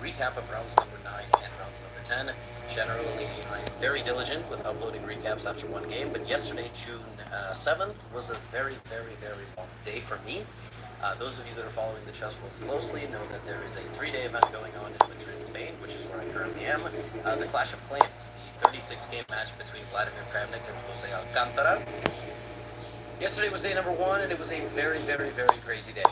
recap of rounds number 9 and rounds number 10. Generally, I am very diligent with uploading recaps after one game, but yesterday, June 7th, was a very, very, very long day for me. Those of you that are following the chess world closely know that there is a 3-day event going on in Madrid, Spain, which is where I currently am. The Clash of Clans, the 36-game match between Vladimir Kramnik and Jose Alcantara. Yesterday was day number 1, and it was a very, very, very crazy day.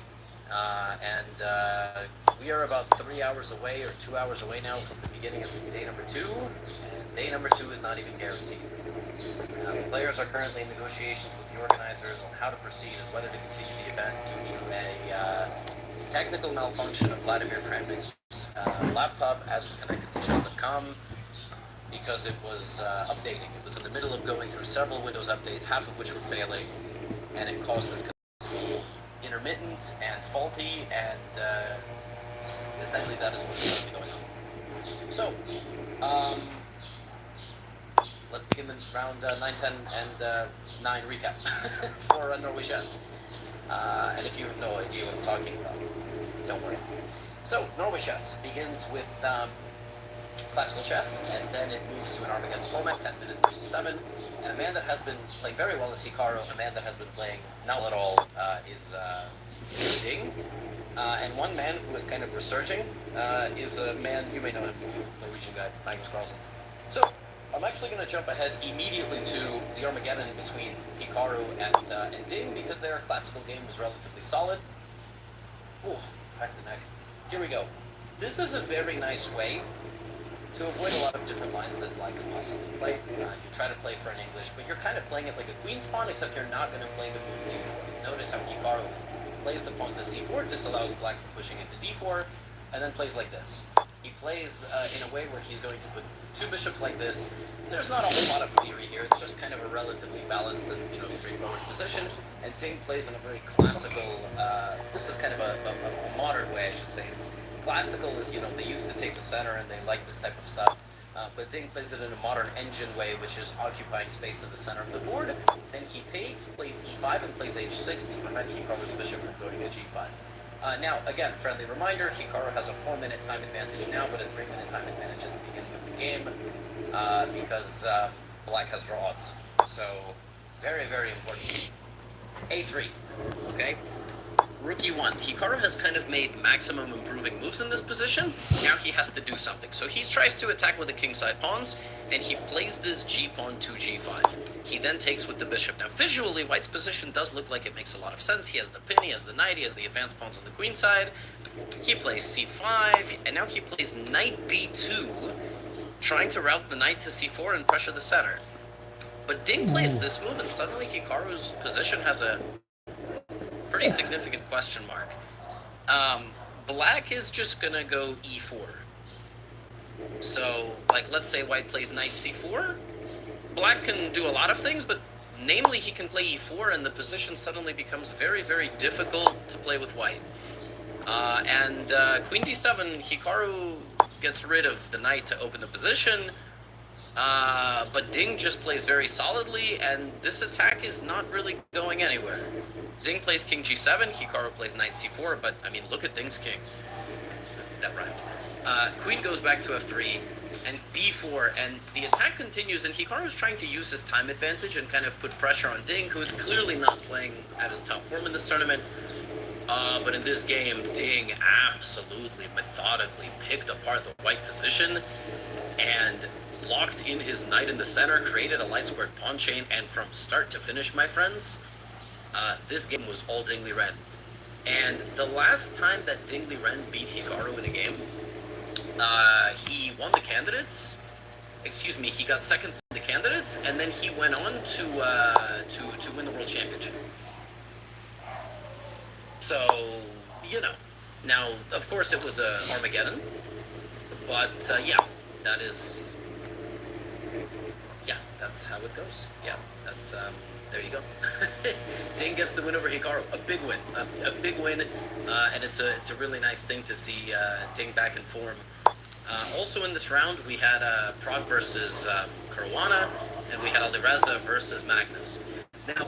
We are about 3 hours away, or 2 hours away now from the beginning of day number 2, and day number 2 is not even guaranteed. The players are currently in negotiations with the organizers on how to proceed and whether to continue the event due to a technical malfunction of Vladimir Kramnik's laptop as we connected to chess.com, because it was updating. It was in the middle of going through several Windows updates, half of which were failing, and it caused this to be intermittent and faulty, and essentially that is what's going to be going on. So, let's begin the round 9, 10, and 9 recap for Norway Chess. And if you have no idea what I'm talking about, don't worry. So, Norway Chess begins with classical chess, and then it moves to an Armageddon format, 10 minutes versus 7. And a man that has been playing very well is Hikaru. A man that has been playing not at all is Ding. And one man who is kind of resurging is a man, you may know him, Norwegian guy, Magnus Carlsen. So, I'm actually going to jump ahead immediately to the Armageddon between Hikaru and Ding, because their classical game was relatively solid. Ooh, cracked the neck. Here we go. This is a very nice way to avoid a lot of different lines that Black could possibly play. You try to play for an English, but you're kind of playing it like a queen pawn, except you're not going to play the move d4. Notice how Hikaru plays the pawn to c4, disallows Black from pushing into d4, and then plays like this. He plays in a way where he's going to put 2 bishops like this. There's not a whole lot of theory here. It's just kind of a relatively balanced and straightforward position. And Ding plays in a very classical. This is kind of a modern way, I should say. It's classical is they used to take the center and they like this type of stuff. But Ding plays it in a modern engine way, which is occupying space in the center of the board. Then he takes, plays e5, and plays h6 to prevent Hikaru's bishop from going to g5. Now, again, friendly reminder, Hikaru has a 4-minute time advantage now, but a 3-minute time advantage at the beginning of the game, because Black has draw odds. So, very, very important. A3, okay? Rookie 1. Hikaru has kind of made maximum improving moves in this position. Now he has to do something. So he tries to attack with the kingside pawns, and he plays this g-pawn to g5. He then takes with the bishop. Now visually, White's position does look like it makes a lot of sense. He has the pin, he has the knight, he has the advanced pawns on the queen side. He plays c5, and now he plays knight b2, trying to route the knight to c4 and pressure the center. But Ding plays this move, and suddenly Hikaru's position has a pretty significant question mark. Black is just gonna go e4. So, let's say White plays knight c4. Black can do a lot of things, but namely he can play e4, and the position suddenly becomes very, very difficult to play with White. Queen d7, Hikaru gets rid of the knight to open the position, but Ding just plays very solidly, and this attack is not really going anywhere. Ding plays king g7, Hikaru plays knight c4, but, look at Ding's king. That rhymed. Queen goes back to f3, and b4, and the attack continues, and Hikaru's trying to use his time advantage and kind of put pressure on Ding, who's clearly not playing at his top form in this tournament. But in this game, Ding absolutely, methodically picked apart the White position, and locked in his knight in the center, created a light squared pawn chain, and from start to finish, my friends, this game was all Ding Liren. And the last time that Ding Liren beat Hikaru in a game, he won the candidates. He got second in the candidates, and then he went on to win the world championship. So, Now, of course, it was a Armageddon, but that is. Yeah, that's how it goes. Yeah, that's. There you go. Ding gets the win over Hikaru. A big win. A big win, and it's a really nice thing to see Ding back in form. Also in this round, we had Prague versus Caruana, and we had Alireza versus Magnus. Now,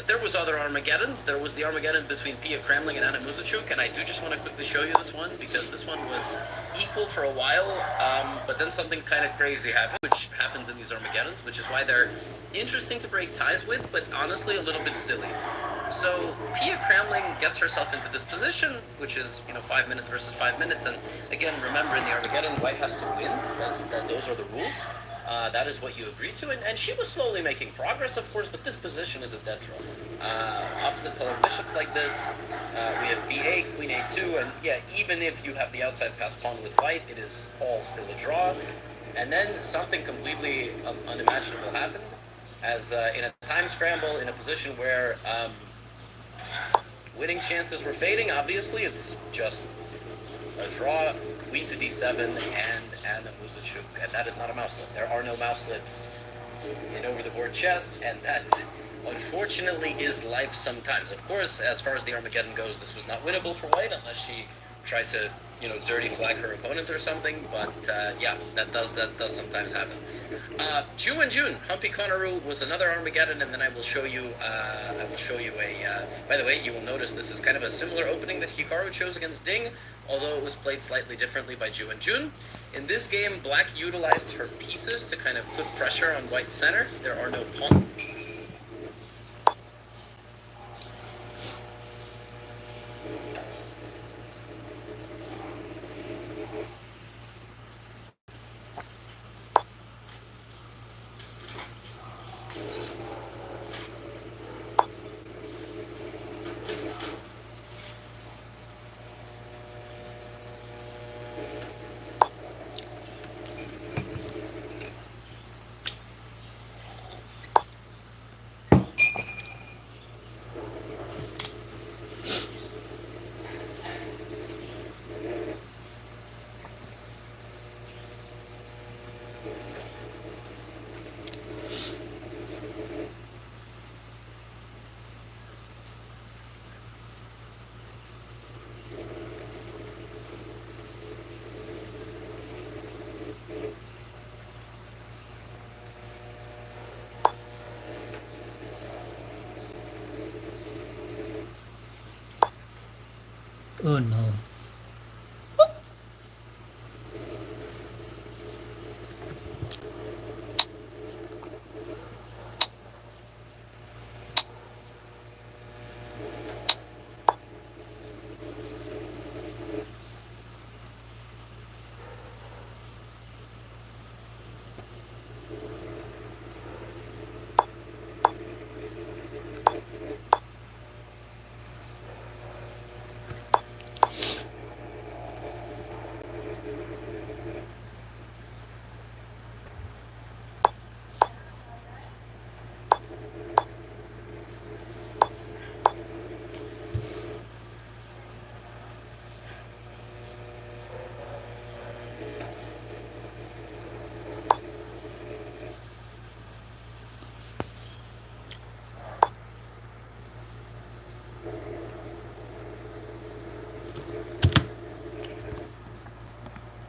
But there was other Armageddons. There was the Armageddon between Pia Kramling and Anna Muzichuk, and I do just want to quickly show you this one, because this one was equal for a while, but then something kind of crazy happened, which happens in these Armageddons, which is why they're interesting to break ties with, but honestly a little bit silly. So Pia Kramling gets herself into this position, which is 5 minutes versus 5 minutes, and again, remember, in the Armageddon, white has to win. Those are the rules. That is what you agreed to, and she was slowly making progress, of course, but this position is a dead draw. Opposite color bishops like this, we have b8, queen a2, and yeah, even if you have the outside pass pawn with white, it is all still a draw. And then something completely unimaginable happened, as in a time scramble, in a position where winning chances were fading, obviously, it's just a draw, queen to d7, and Anna Muzichuk, and that is not a mouse slip. There are no mouse slips in over-the-board chess, and that, unfortunately, is life sometimes. Of course, as far as the Armageddon goes, this was not winnable for white, unless she tried to, dirty flag her opponent or something, but yeah, that does sometimes happen. Ju and June, Humpy Conaroo was another Armageddon, and then I will show you a, by the way, you will notice this is kind of a similar opening that Hikaru chose against Ding, although it was played slightly differently by Ju and June. In this game, black utilized her pieces to kind of put pressure on white's center. There are no pawns. Oh no.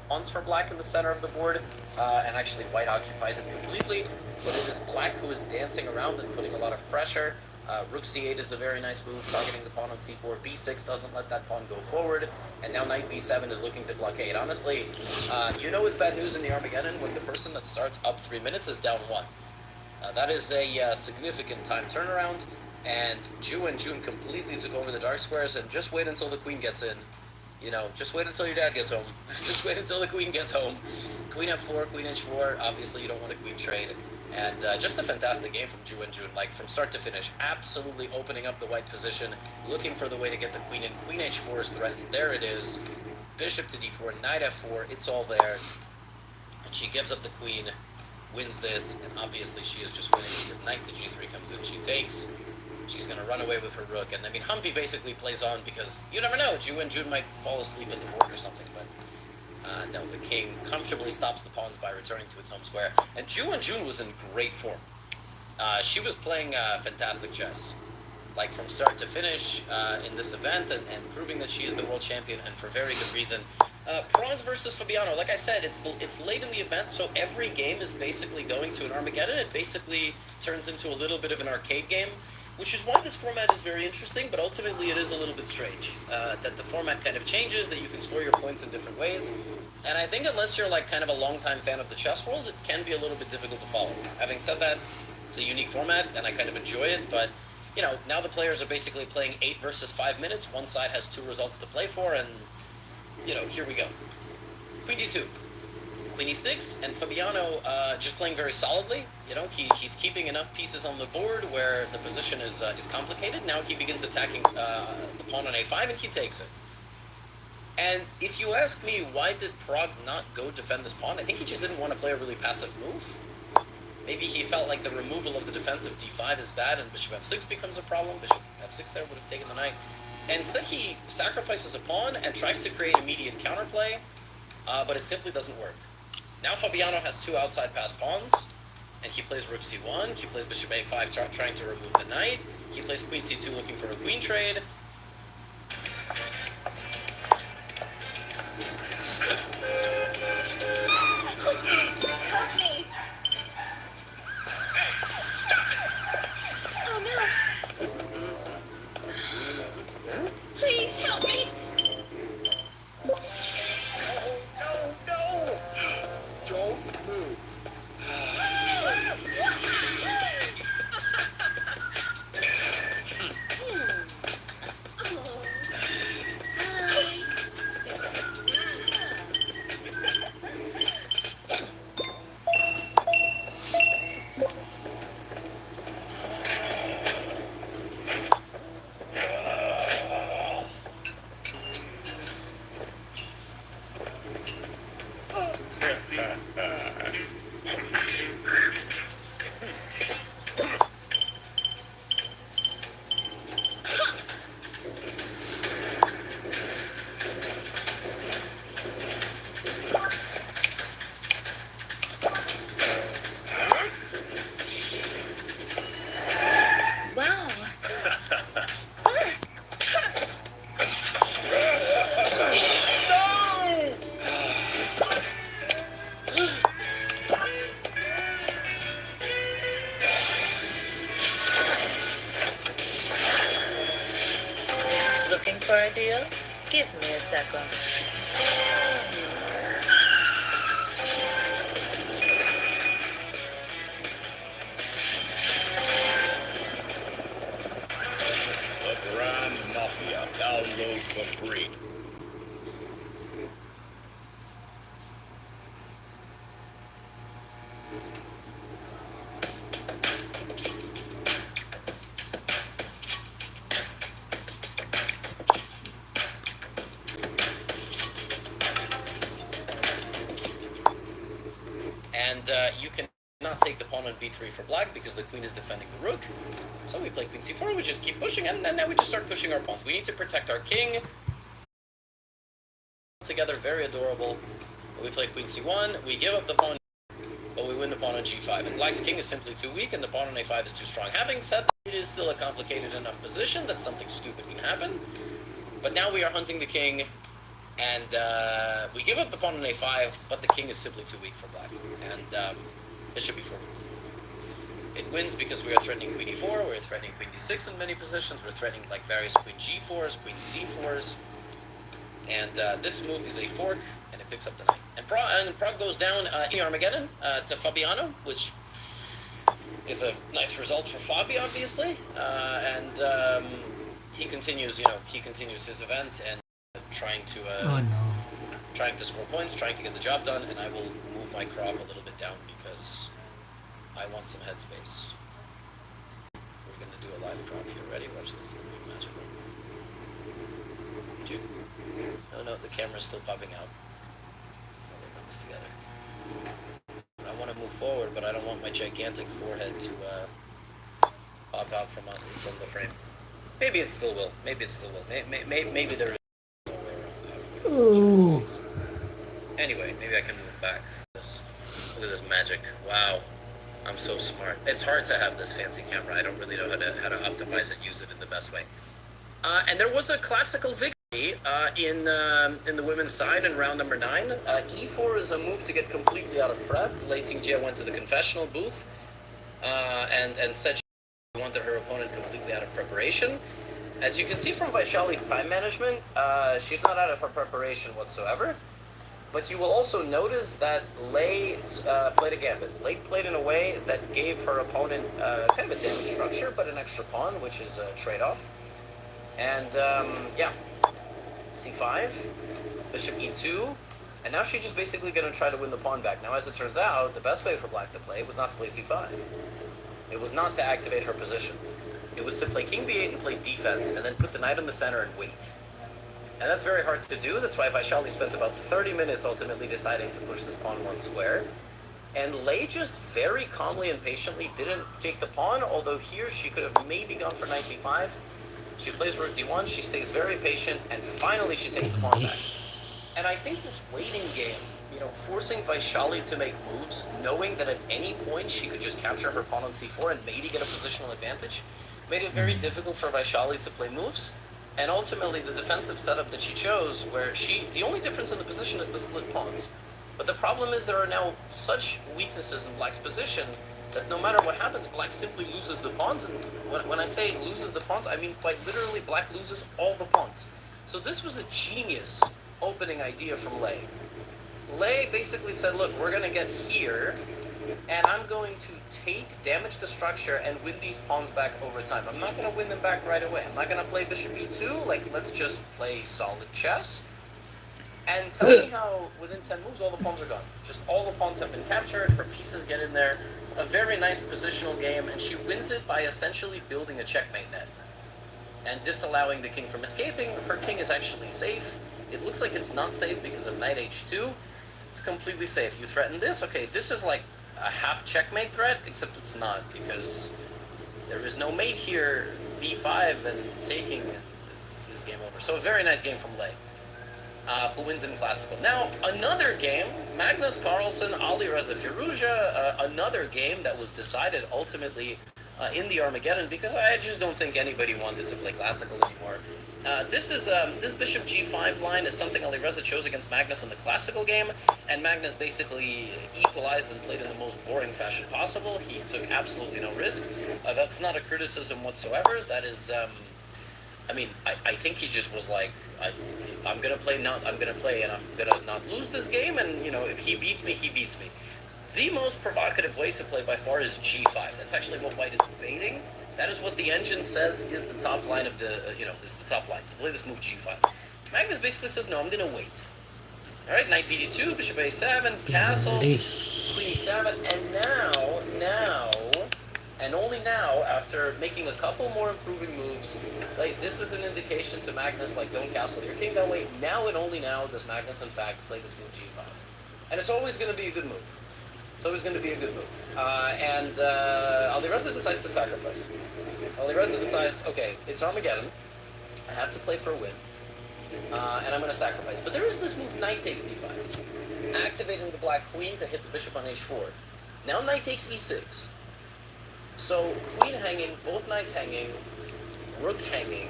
Pawns for black in the center of the board, and actually white occupies it completely, but it is black who is dancing around and putting a lot of pressure. Rook c8 is a very nice move, targeting the pawn on c4. b6 doesn't let that pawn go forward, and now knight b7 is looking to blockade. Honestly, it's bad news in the Armageddon when the person that starts up 3 minutes is down 1. That is a significant time turnaround, and Ju and June completely took over the dark squares, and just wait until the queen gets in. Just wait until your dad gets home. Just wait until the queen gets home. Queen f4, queen h4, obviously you don't want a queen trade. And just a fantastic game from Ju and June, like from start to finish, absolutely opening up the white position, looking for the way to get the queen in. Queen h4 is threatened, there it is. Bishop to d4, knight f4, it's all there. And she gives up the queen, wins this, and obviously she is just winning because knight to g3 comes in, she takes. She's going to run away with her rook, and I mean, Humpy basically plays on because you never know, Ju and June might fall asleep at the board or something, but no, the king comfortably stops the pawns by returning to its home square, and Ju and June was in great form. She was playing fantastic chess, like from start to finish in this event, and proving that she is the world champion, and for very good reason. Prong versus Fabiano, like I said, it's late in the event, so every game is basically going to an Armageddon. It basically turns into a little bit of an arcade game. which is why this format is very interesting, but ultimately it is a little bit strange. That the format kind of changes, that you can score your points in different ways. And I think unless you're like kind of a longtime fan of the chess world, it can be a little bit difficult to follow. Having said that, it's a unique format, and I kind of enjoy it, but you know, now the players are basically playing 8 versus 5 minutes. One side has 2 results to play for, and you know, here we go. Queen d2. Queen e6, and Fabiano just playing very solidly. You know, he's keeping enough pieces on the board where the position is complicated. Now he begins attacking the pawn on a5, and he takes it. And if you ask me, why did Prague not go defend this pawn? I think he just didn't want to play a really passive move. Maybe he felt like the removal of the defense of d5 is bad, and bishop f6 becomes a problem. Bishop f6 there would have taken the knight. And instead he sacrifices a pawn and tries to create immediate counterplay, but it simply doesn't work. Now Fabiano has 2 outside pass pawns, and he plays rook c1, he plays bishop a5 trying to remove the knight, he plays queen c2 looking for a queen trade. Oh no! Please help me! No! Don't move. Looking for a deal? Give me a second. The Grand Mafia, download for free. And you cannot take the pawn on b3 for black because the queen is defending the rook. So we play queen c4, we just keep pushing, and then now we just start pushing our pawns. We need to protect our king. Together, very adorable. We play queen c1, we give up the pawn, but we win the pawn on g5. And black's king is simply too weak, and the pawn on a5 is too strong. Having said that, it is still a complicated enough position that something stupid can happen. But now we are hunting the king, and we give up the pawn on a5, but the king is simply too weak for black. And bishop b4 wins. It wins because we are threatening queen e4, we're threatening queen d6 in many positions, we're threatening like various queen g4s, queen c4s. And this move is a fork, and it picks up the knight. And Prague goes down in Armageddon to Fabiano, which is a nice result for Fabi, obviously. And he continues, he continues his event and trying to score points, trying to get the job done. And I will move my crop a little bit down because I want some headspace. We're gonna do a live crop here. Ready? Watch this. It's gonna be magical. 2. No, the camera's still popping out. We'll work on this together. I want to move forward, but I don't want my gigantic forehead to pop out from the frame. Maybe it still will. Maybe there is no way around that. Ooh. Anyway, maybe I can move back. Look at this magic. Wow. I'm so smart. It's hard to have this fancy camera. I don't really know how to optimize it, use it in the best way. And there was a classical victory in the women's side in round number 9. E4 is a move to get completely out of prep. Lei Tingjie went to the confessional booth and said wanted her opponent completely out of preparation. As you can see from Vaishali's time management, she's not out of her preparation whatsoever. But you will also notice that Lei played a gambit. Lei played in a way that gave her opponent kind of a damage structure, but an extra pawn, which is a trade-off. And yeah, c5, bishop e2, and now she's just basically going to try to win the pawn back. Now, as it turns out, the best way for black to play was not to play c5. It was not to activate her position. It was to play king b8 and play defense, and then put the knight in the center and wait. And that's very hard to do. That's why Vaishali spent about 30 minutes ultimately deciding to push this pawn one square. And Lei just very calmly and patiently didn't take the pawn, although here she could have maybe gone for knight b5. She plays rook d1, she stays very patient, and finally she takes the pawn back. And I think this waiting game, you know, forcing Vaishali to make moves, knowing that at any point she could just capture her pawn on c4 and maybe get a positional advantage, made it very difficult for Vaishali to play moves. And ultimately, the defensive setup that she chose, where the only difference in the position is the split pawns. But the problem is there are now such weaknesses in black's position that no matter what happens, black simply loses the pawns. And when I say loses the pawns, I mean quite literally, black loses all the pawns. So this was a genius opening idea from Lei. Lei basically said, look, we're going to get here, and I'm going to damage the structure and win these pawns back over time. I'm not going to win them back right away. I'm not going to play bishop e2, like, let's just play solid chess. And tell me how, within 10 moves, all the pawns are gone. Just all the pawns have been captured, her pieces get in there. A very nice positional game, and she wins it by essentially building a checkmate net. And disallowing the king from escaping. Her king is actually safe. It looks like it's not safe because of knight h2. It's completely safe. You threaten this, okay, this is like a half checkmate threat, except it's not, because there is no mate here. b5 and taking is game over. So a very nice game from Lei, who wins in classical. Now, another game, Magnus Carlsen, Ali Reza Firouzja, another game that was decided ultimately in the Armageddon, because I just don't think anybody wanted to play classical anymore. This bishop g5 line is something Ali Reza chose against Magnus in the classical game, and Magnus basically equalized and played in the most boring fashion possible. He took absolutely no risk. That's not a criticism whatsoever. That is, I mean, I think he just was like, I'm gonna play, and I'm gonna not lose this game, and you know, if he beats me, he beats me. The most provocative way to play by far is g5. That's actually what white is baiting. That is what the engine says is the top line of the, is the top line, to play this move g5. Magnus basically says, no, I'm going to wait. Alright, knight bd2, bishop a7, castles, queen e7, and now, and only now, after making a couple more improving moves, like, this is an indication to Magnus, like, don't castle your king that way. Now and only now does Magnus, in fact, play this move g5. And it's always going to be a good move. It's always going to be a good move. Ali Reza decides to sacrifice. Ali Reza decides, okay, it's Armageddon. I have to play for a win. And I'm going to sacrifice. But there is this move, knight takes d5. Activating the black queen to hit the bishop on h4. Now knight takes e6. So queen hanging, both knights hanging, rook hanging,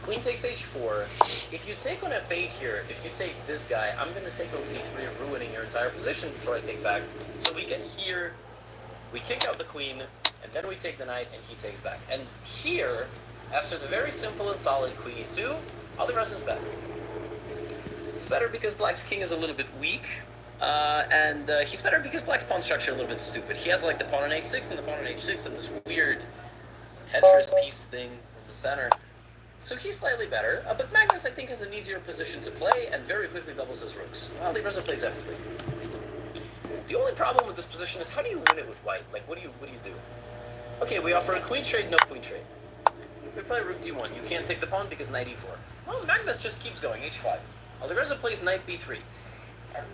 queen takes h4. If you take on f8 here, if you take this guy, I'm going to take on c3, ruining your entire position before I take back. So we get here, we kick out the queen, and then we take the knight, and he takes back. And here, after the very simple and solid queen e2, Ali Reza is better. It's better because black's king is a little bit weak, and he's better because black's pawn structure is a little bit stupid. He has like the pawn on h6 and the pawn on h6 and this weird Tetris piece thing in the center. So he's slightly better, but Magnus, I think, has an easier position to play and very quickly doubles his rooks. Ali Reza plays f3. The only problem with this position is how do you win it with white? Like, what do you do? Okay, we offer a queen trade, no queen trade. We play rook d1. You can't take the pawn because knight e4. Well, Magnus just keeps going, h5. Ali Reza plays knight b3. And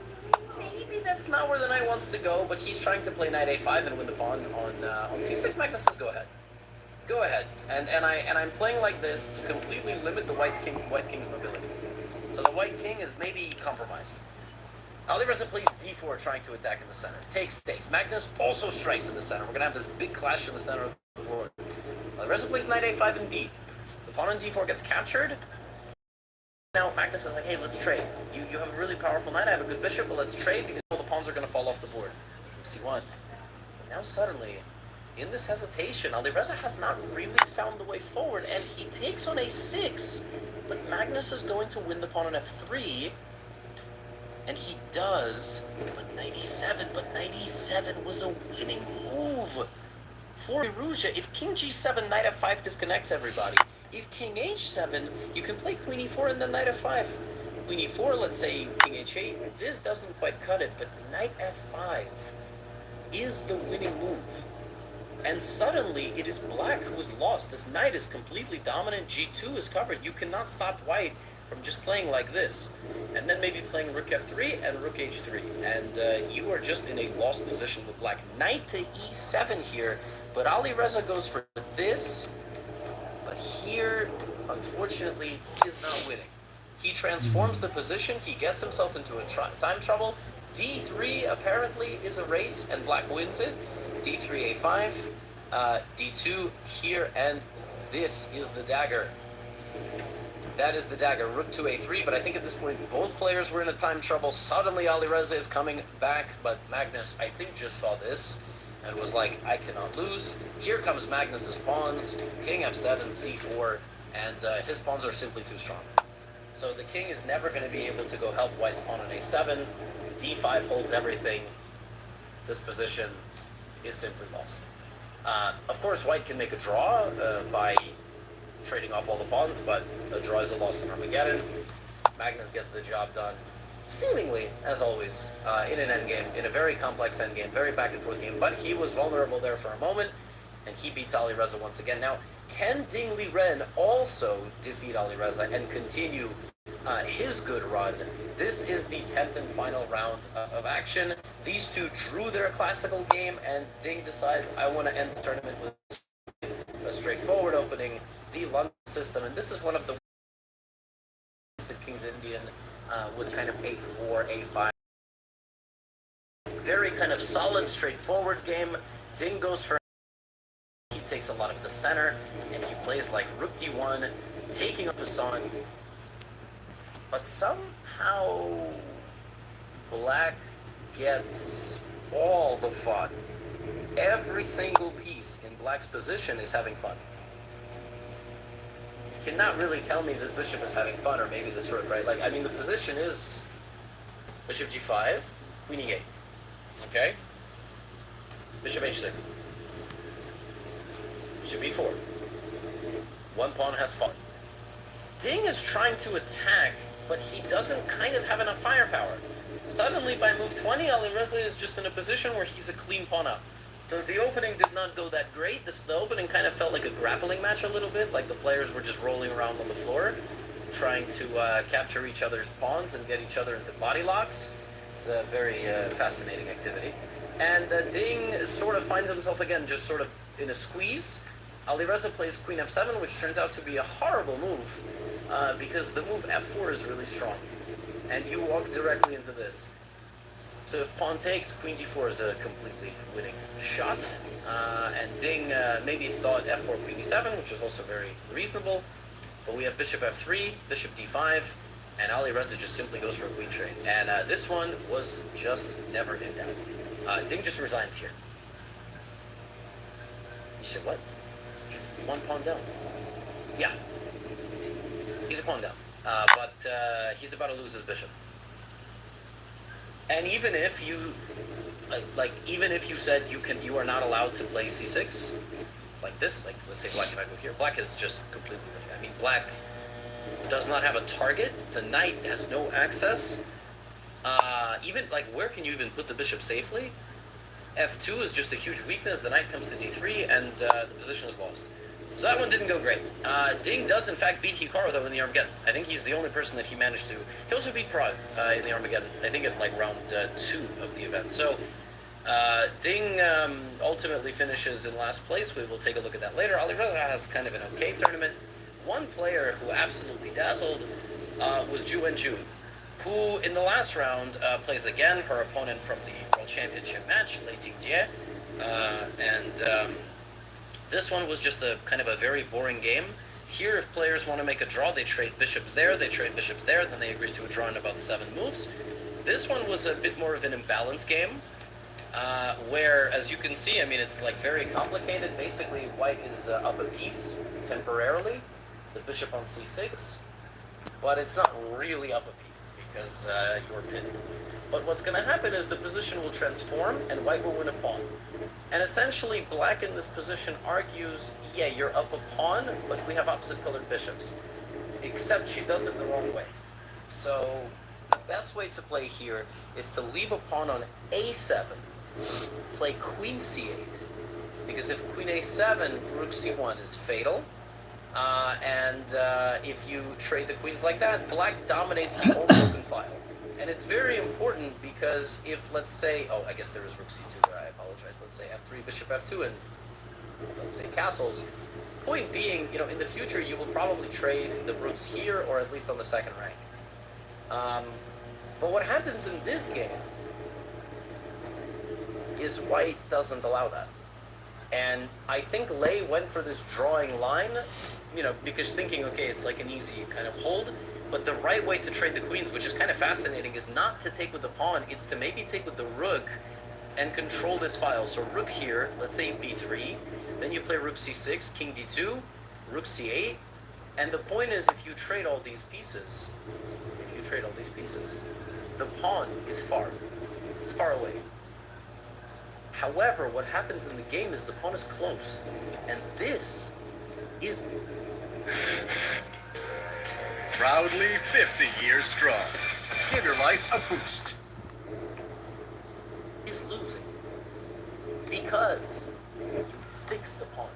maybe that's not where the knight wants to go, but he's trying to play knight a5 and win the pawn on c6. Magnus says go ahead. Go ahead. And I'm playing like this to completely limit the white king's mobility. So the white king is maybe compromised. Ali Reza plays d4, trying to attack in the center. Takes. Magnus also strikes in the center. We're going to have this big clash in the center of the board. Ali Reza plays knight a5 and d. The pawn on d4 gets captured. Now Magnus is like, hey, let's trade. You have a really powerful knight, I have a good bishop, but let's trade because all the pawns are going to fall off the board. c1. Now suddenly, in this hesitation, Alireza has not really found the way forward, and he takes on a6, but Magnus is going to win the pawn on f3, and he does, but 97 was a winning move for Firouzja. If king g7, knight f5 disconnects everybody. If king h7, you can play queen e4 and then knight f5. Queen e4, let's say king h8, this doesn't quite cut it, but knight f5 is the winning move. And suddenly, it is black who is lost. This knight is completely dominant, g2 is covered. You cannot stop white from just playing like this. And then maybe playing rook f3 and rook h3. And you are just in a lost position with black. Knight to e7 here, but Alireza goes for this. But here, unfortunately, he is not winning. He transforms the position, he gets himself into a time trouble. d3 apparently is a race, and black wins it. d3, a5, d2 here, and this is the dagger. That is the dagger. Rook to a3, but I think at this point both players were in a time trouble. Suddenly Alireza is coming back, but Magnus, I think, just saw this and was like, I cannot lose. Here comes Magnus's pawns, king f7, c4, and his pawns are simply too strong. So the king is never going to be able to go help white's pawn on a7. d5 holds everything. This position is simply lost. Of course, white can make a draw by trading off all the pawns, but a draw is a loss in Armageddon. Magnus gets the job done, seemingly, as always, in an endgame, in a very complex endgame, very back-and-forth game, but he was vulnerable there for a moment, and he beats Alireza once again. Now, can Ding Liren also defeat Alireza and continue his good run? This is the 10th and final round of action. These two drew their classical game, and Ding decides, I want to end the tournament with a straightforward opening, the London system, and this is one of the King's Indian with kind of a4, a5. Very kind of solid, straightforward game. Ding goes for, he takes a lot of the center, and he plays like rook d1, taking up his pawn. But somehow black gets all the fun. Every single piece in black's position is having fun. You cannot really tell me this bishop is having fun, or maybe this rook, right? Like, I mean, the position is bishop g5, queen e8, okay? Bishop h6, bishop e4. One pawn has fun. Ding is trying to attack, but he doesn't kind of have enough firepower. Suddenly, by move 20, Alireza is just in a position where he's a clean pawn up. So the opening did not go that great. The opening kind of felt like a grappling match a little bit, like the players were just rolling around on the floor, trying to capture each other's pawns and get each other into body locks. It's a very fascinating activity. And Ding sort of finds himself again just sort of in a squeeze. Alireza plays queen f7, which turns out to be a horrible move, because the move f4 is really strong, and you walk directly into this. So if pawn takes, queen d4 is a completely winning shot, and Ding maybe thought f4, queen d7, which is also very reasonable, but we have bishop f3, bishop d5, and Alireza just simply goes for a queen trade. And this one was just never in doubt. Ding just resigns here. You said what? Just one pawn down. Yeah. He's a pawn down. But he's about to lose his bishop. And even if you, even if you said you are not allowed to play c6, like this, like let's say black cannot go here, black is just completely winning. I mean, black does not have a target. The knight has no access. Even like, where can you even put the bishop safely? f2 is just a huge weakness. The knight comes to d3, and the position is lost. So that one didn't go great. Ding does, in fact, beat Hikaru, though, in the Armageddon. I think he's the only person that he managed to. He also beat Prague in the Armageddon, I think at like round 2 of the event. So Ding ultimately finishes in last place. We will take a look at that later. Alireza has kind of an okay tournament. One player who absolutely dazzled was Ju Wenjun, who in the last round plays again her opponent from the World Championship match, Lei Tingjie, and this one was just a kind of a very boring game. Here, if players want to make a draw, they trade bishops there, they trade bishops there, then they agree to a draw in about 7 moves. This one was a bit more of an imbalanced game. where, as you can see, I mean, it's like very complicated. Basically, white is up a piece temporarily, the bishop on c6, but it's not really up a piece because you're pinned. But what's going to happen is the position will transform and white will win a pawn. And essentially, black in this position argues, yeah, you're up a pawn, but we have opposite colored bishops. Except she does it the wrong way. So the best way to play here is to leave a pawn on a7, play queen c8, because if queen a7, rook c1 is fatal, and if you trade the queens like that, black dominates the whole broken file. And it's very important because if, let's say, oh, I guess there was rook c2 there, I apologize. Let's say f3, bishop f2, and let's say castles. Point being, you know, in the future you will probably trade the rooks here or at least on the second rank. But what happens in this game is white doesn't allow that. And I think Lei went for this drawing line, you know, because thinking, okay, it's like an easy kind of hold. But the right way to trade the queens, which is kind of fascinating, is not to take with the pawn, it's to maybe take with the rook and control this file. So rook here, let's say b3, then you play rook c6, king d2, rook c8, and the point is if you trade all these pieces, the pawn is far. It's far away. However, what happens in the game is the pawn is close, and this is Proudly 50 years strong. Give your life a boost. is losing because you fix the pawn.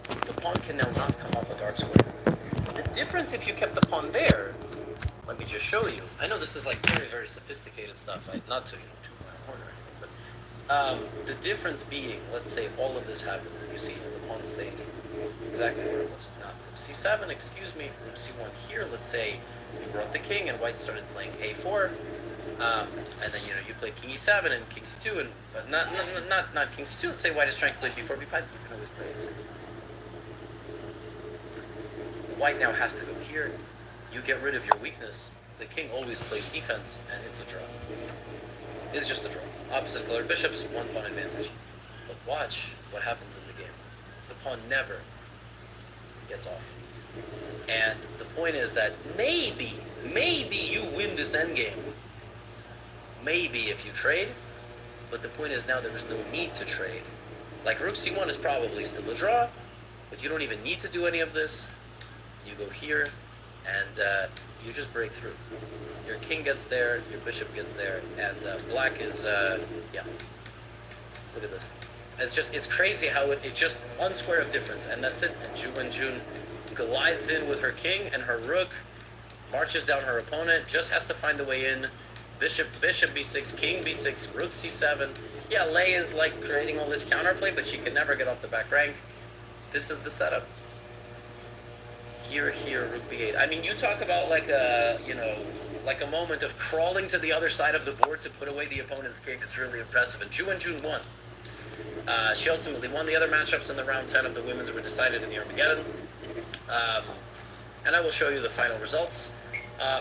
The pawn can now not come off a dark square. The difference if you kept the pawn there, let me just show you. I know this is like very, very sophisticated stuff, not to toot my horn or anything, but the difference being, let's say all of this happened, you see, the pawn stayed exactly where it was. Not rook c7, excuse me, rook c1 here, let's say you brought the king and white started playing a4, and then, you know, you played king e7 and king c2, and but not king c2, let's say white is trying to play b4, b5, you can always play a6. White now has to go here. You get rid of your weakness. The king always plays defense, and it's a draw. It's just a draw. Opposite colored bishops, one pawn advantage. But watch what happens in the game. The pawn never gets off. And the point is that maybe you win this endgame. Maybe if you trade, but the point is now there is no need to trade. Like rook c1 is probably still a draw, but you don't even need to do any of this. You go here, and you just break through. Your king gets there, your bishop gets there, and black is, yeah. Look at this. It's crazy how it just one square of difference, and that's it. And June glides in with her king and her rook, marches down her opponent, just has to find a way in. Bishop b6, king b6, rook c7. Yeah, Lei is like creating all this counterplay, but she can never get off the back rank. This is the setup. Here, rook b8. I mean, you talk about like a, you know, like a moment of crawling to the other side of the board to put away the opponent's king. It's really impressive. And June won. She ultimately won. The other matchups in the round 10 of the women's were decided in the Armageddon. And I will show you the final results.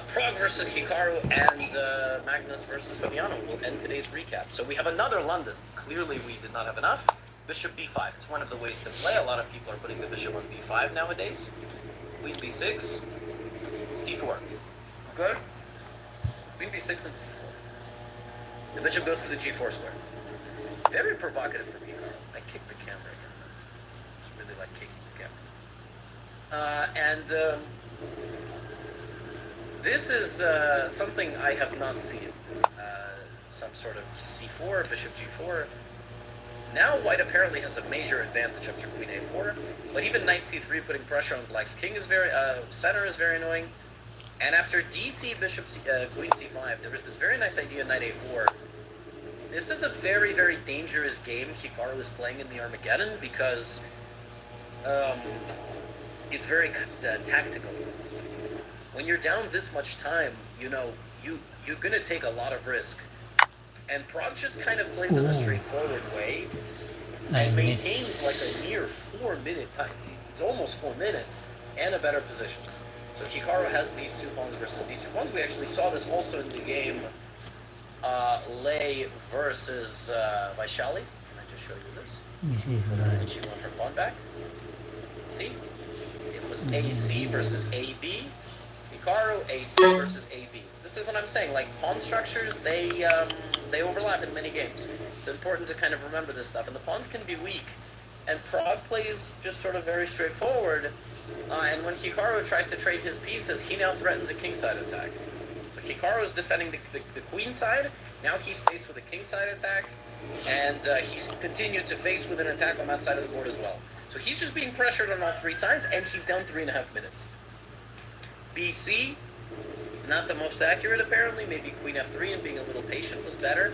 Prague versus Hikaru and Magnus versus Fabiano will end today's recap. So we have another London. Clearly we did not have enough. Bishop b5. It's one of the ways to play. A lot of people are putting the bishop on b5 nowadays. Queen b6, c4. Okay? Queen b6 and c4. The bishop goes to the g4 square. Very provocative for me, Carl. I kicked the camera again. I just really like kicking the camera. This is something I have not seen. Some sort of c4, bishop g4. Now white apparently has a major advantage after queen a4, but even knight c3 putting pressure on black's king is very, center is very annoying. And after dc, bishop queen c5, there was this very nice idea knight a4. This is a very, very dangerous game Hikaru is playing in the Armageddon because it's very tactical. When you're down this much time, you know, you're gonna take a lot of risk. And Prague just kind of plays in a straightforward way and maintains like a near 4-minute time. It's almost 4 minutes and a better position. So Hikaru has these two pawns versus these two pawns. We actually saw this also in the game Lei versus Vaishali. Can I just show you this? This is And right. she won her pawn back. See? It was AC versus AB. Hikaru, AC versus AB. This is what I'm saying. Like, pawn structures, they overlap in many games. It's important to kind of remember this stuff. And the pawns can be weak. And Prague plays just sort of very straightforward. And when Hikaru tries to trade his pieces, he now threatens a kingside attack. So Hikaru is defending the queen side. Now he's faced with a kingside attack. And he's continued to face with an attack on that side of the board as well. So he's just being pressured on all three sides, and he's down 3.5 minutes. BC, not the most accurate apparently. Maybe queen f3 and being a little patient was better.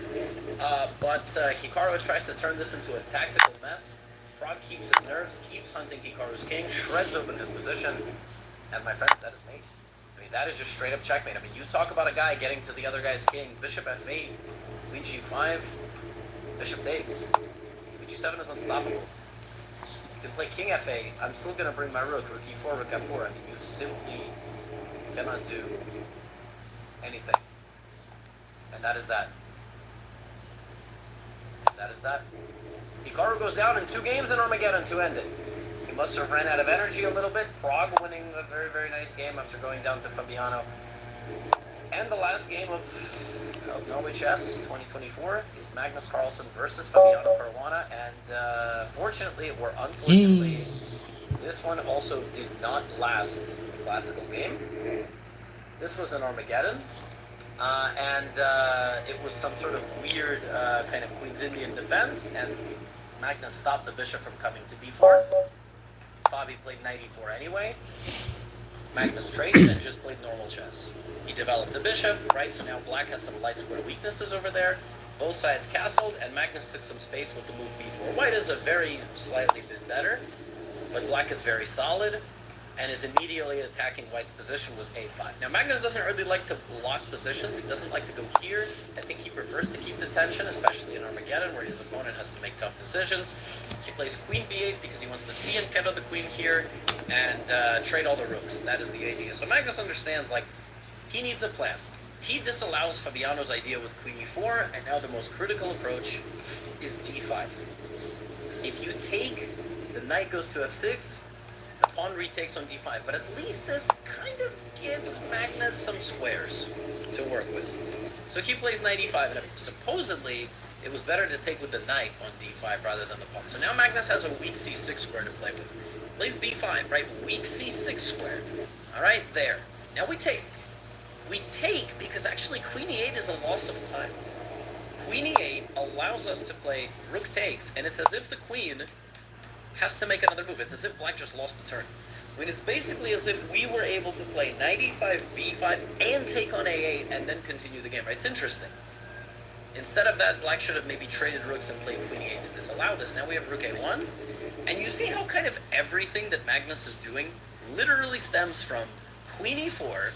But Hikaru tries to turn this into a tactical mess. Prague keeps his nerves, keeps hunting Hikaru's king, shreds open his position, and my friends, that is mate. I mean, that is just straight up checkmate. I mean, you talk about a guy getting to the other guy's king, bishop f8, queen g5, bishop takes. Queen g7 is unstoppable. You can play king f8, I'm still going to bring my rook e4, rook f4. I mean, you simply cannot do anything. And that is that. And that is that. Hikaru goes down in 2 games in Armageddon to end it. He must have ran out of energy a little bit. Prague winning a very, very nice game after going down to Fabiano. And the last game of Norway Chess 2024 is Magnus Carlsen versus Fabiano Caruana. And fortunately, or unfortunately, this one also did not last the classical game. This was an Armageddon. And it was some sort of weird kind of Queen's Indian defense, and Magnus stopped the bishop from coming to b4. Fabi played knight e4 anyway. Magnus traded and just played normal chess. He developed the bishop, right? So now black has some light square weaknesses over there. Both sides castled, and Magnus took some space with the move b4. White is a very slightly bit better, but black is very solid and is immediately attacking white's position with a5. Now, Magnus doesn't really like to block positions. He doesn't like to go here. I think he prefers to keep the tension, especially in Armageddon, where his opponent has to make tough decisions. He plays queen b8 because he wants to fianchetto the queen here and trade all the rooks. That is the idea. So Magnus understands, like, he needs a plan. He disallows Fabiano's idea with queen e4, and now the most critical approach is d5. If you take, the knight goes to f6, the pawn retakes on d5, but at least this kind of gives Magnus some squares to work with. So he plays knight e5, and supposedly it was better to take with the knight on d5 rather than the pawn. So now Magnus has a weak c6 square to play with. Plays b5, right? Weak c6 square. All right, there. Now we take. We take because actually queen e8 is a loss of time. Queen e8 allows us to play rook takes, and it's as if the queen has to make another move. It's as if black just lost the turn. I mean, it's basically as if we were able to play knight e5, b5, and take on a8, and then continue the game, right? It's interesting. Instead of that, black should have maybe traded rooks and played queen e8 to disallow this. Now we have rook a1, and you see how kind of everything that Magnus is doing literally stems from queen e4,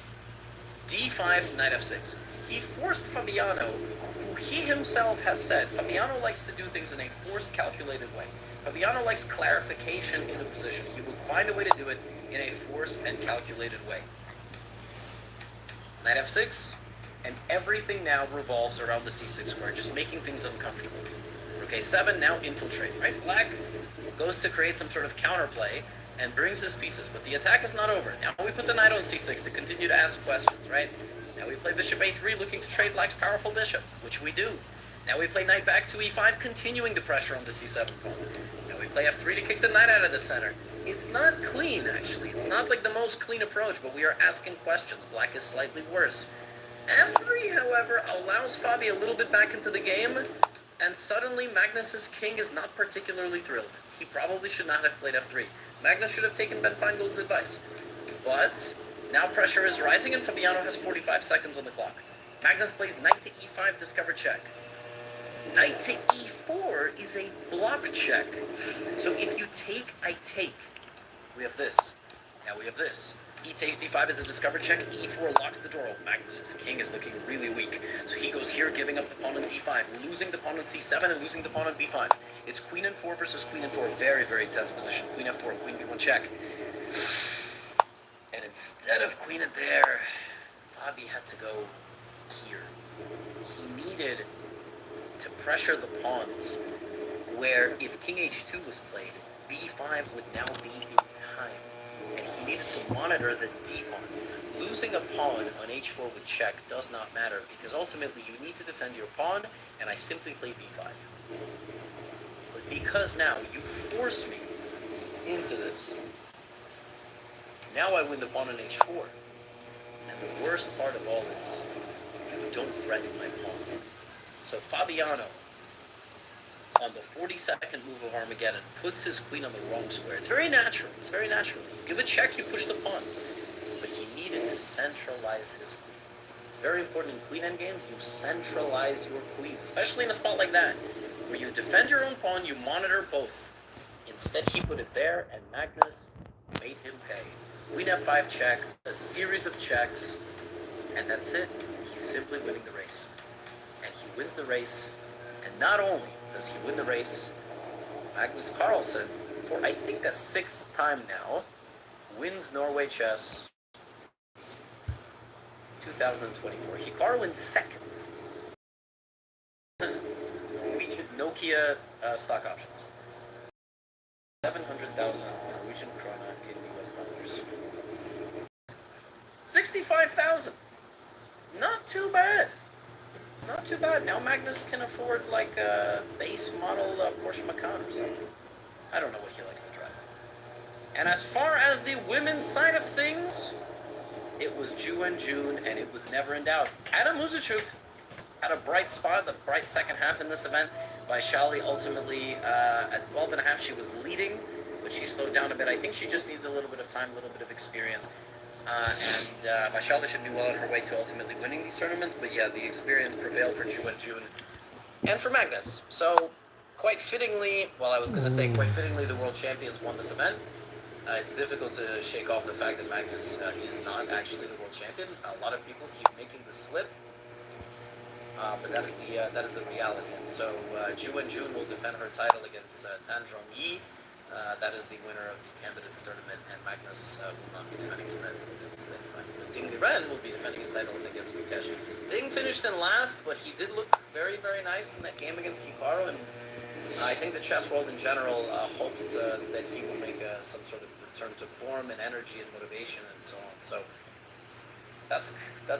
d5, knight f6. He forced Fabiano, who he himself has said, Fabiano likes to do things in a forced, calculated way. Fabiano likes clarification in a position. He will find a way to do it in a forced and calculated way. Knight f6, and everything now revolves around the c6 square, just making things uncomfortable. Rook a7, now infiltrating, right? Black goes to create some sort of counterplay and brings his pieces, but the attack is not over. Now we put the knight on c6 to continue to ask questions, right? Now we play bishop a3, looking to trade black's powerful bishop, which we do. Now we play knight back to e5, continuing the pressure on the c7 pawn. Now we play f3 to kick the knight out of the center. It's not clean, actually. It's not like the most clean approach, but we are asking questions. Black is slightly worse. f3, however, allows Fabi a little bit back into the game, and suddenly Magnus's king is not particularly thrilled. He probably should not have played f3. Magnus should have taken Ben Feingold's advice. But now pressure is rising, and Fabiano has 45 seconds on the clock. Magnus plays knight to e5, discover check. Knight to e4 is a block check. So if you take, I take. We have this. Now we have this. E takes d5 is a discover check. e4 locks the door. Oh, Magnus's king is looking really weak. So he goes here, giving up the pawn on d5, losing the pawn on c7, and losing the pawn on b5. It's queen and 4 versus queen and 4. Very, very tense position. Queen f4, queen b1 check. And instead of queen and there, Fabi had to go here. He needed did to pressure the pawns, where if king h2 was played, b5 would now be in time, and he needed to monitor the d-pawn. Losing a pawn on h4 with check does not matter, because ultimately you need to defend your pawn, and I simply play b5. But because now you force me into this, now I win the pawn on h4. And the worst part of all this, you don't threaten my pawn. So Fabiano, on the 42nd move of Armageddon, puts his queen on the wrong square. It's very natural. It's very natural. You give a check, you push the pawn. But he needed to centralize his queen. It's very important in queen endgames. You centralize your queen, especially in a spot like that, where you defend your own pawn, you monitor both. Instead, he put it there, and Magnus made him pay. Queen f5 check, a series of checks, and that's it. He's simply winning the race. And he wins the race, and not only does he win the race, Magnus Carlsen, for I think a 6th time now, wins Norway Chess 2024. Hikaru in 2nd. Norwegian Nokia stock options. 700,000 Norwegian krona in US dollars. 65,000. Not too bad. Not too bad. Now Magnus can afford like a base model Porsche Macan or something. I don't know what he likes to drive. And as far as the women's side of things, it was Ju and June, and it was never in doubt. Anna Muzichuk had a bright spot, the bright second half in this event. Vaishali ultimately, at 12.5, she was leading, but she slowed down a bit. I think she just needs a little bit of time, a little bit of experience. And Vaishali should do well on her way to ultimately winning these tournaments. But yeah, the experience prevailed for Ju and June and for Magnus. So quite fittingly, well, I was going to say quite fittingly, the world champions won this event. It's difficult to shake off the fact that Magnus is not actually the world champion. A lot of people keep making the slip. But that is the reality. And so Ju and June will defend her title against Tan Zhong Yi. That is the winner of the candidates tournament, and Magnus will not be defending his title against anybody. Ding Liren will be defending his title against Lukesh. Ding finished in last, but he did look very, very nice in that game against Hikaru, and I think the chess world in general hopes that he will make some sort of return to form and energy and motivation and so on. So that's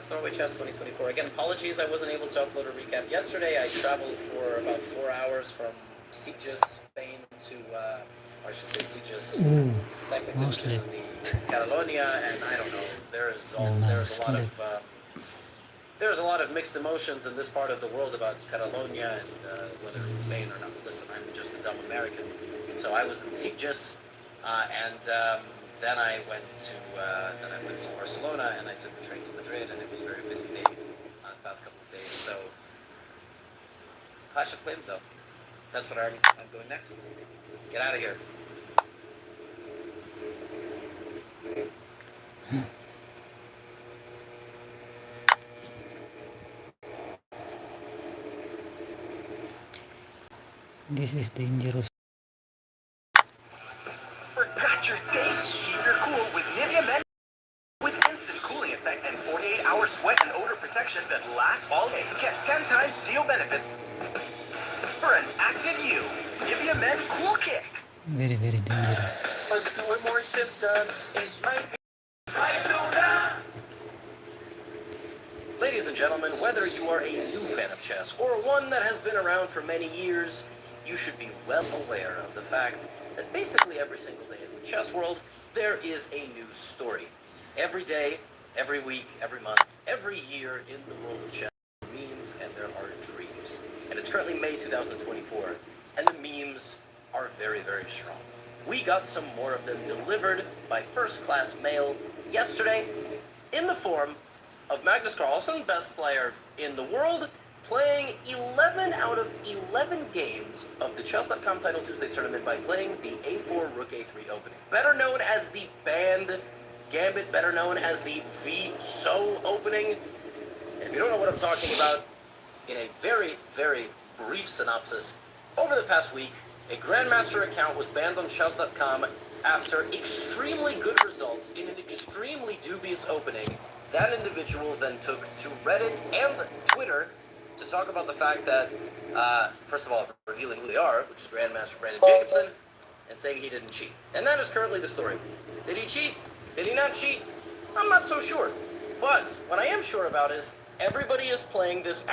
Norway Chess 2024. Again, apologies I wasn't able to upload a recap yesterday. I traveled for about 4 hours from Sitges, Spain to, I should say Sitges, technically which is in the Catalonia, and I don't know, there's a lot of mixed emotions in this part of the world about Catalonia and whether it's Spain or not. Listen, I'm just a dumb American. So I was in Sitges, and then I went to Barcelona, and I took the train to Madrid, and it was a very busy day the past couple of days. So Clash of Clans, though. That's what I'm going next. Get out of here. This is dangerous. Forgot your date. Keep your cool with Nivea Men with instant cooling effect and 48-hour sweat and odor protection that lasts all day. Get 10 times deal benefits for an active you. Nivea Men Cool Kick. Very, very dangerous. With more symptoms, it's right. Ladies and gentlemen, whether you are a new fan of chess or one that has been around for many years, you should be well aware of the fact that basically every single day in the chess world, there is a new story. Every day, every week, every month, every year in the world of chess, there are memes and there are dreams. And it's currently May 2024, and the memes are very, very strong. We got some more of them delivered by first-class mail yesterday in the form of Magnus Carlsen, best player in the world, playing 11 out of 11 games of the Chess.com Title Tuesday tournament by playing the A4 Rook A3 opening. Better known as the banned gambit, better known as the V-So opening. And if you don't know what I'm talking about, in a very, very brief synopsis, over the past week, a Grandmaster account was banned on Chess.com after extremely good results in an extremely dubious opening. That individual then took to Reddit and Twitter to talk about the fact that, first of all, revealing who they are, which is Grandmaster Brandon Jacobson, and saying he didn't cheat. And that is currently the story. Did he cheat? Did he not cheat? I'm not so sure. But what I am sure about is everybody is playing this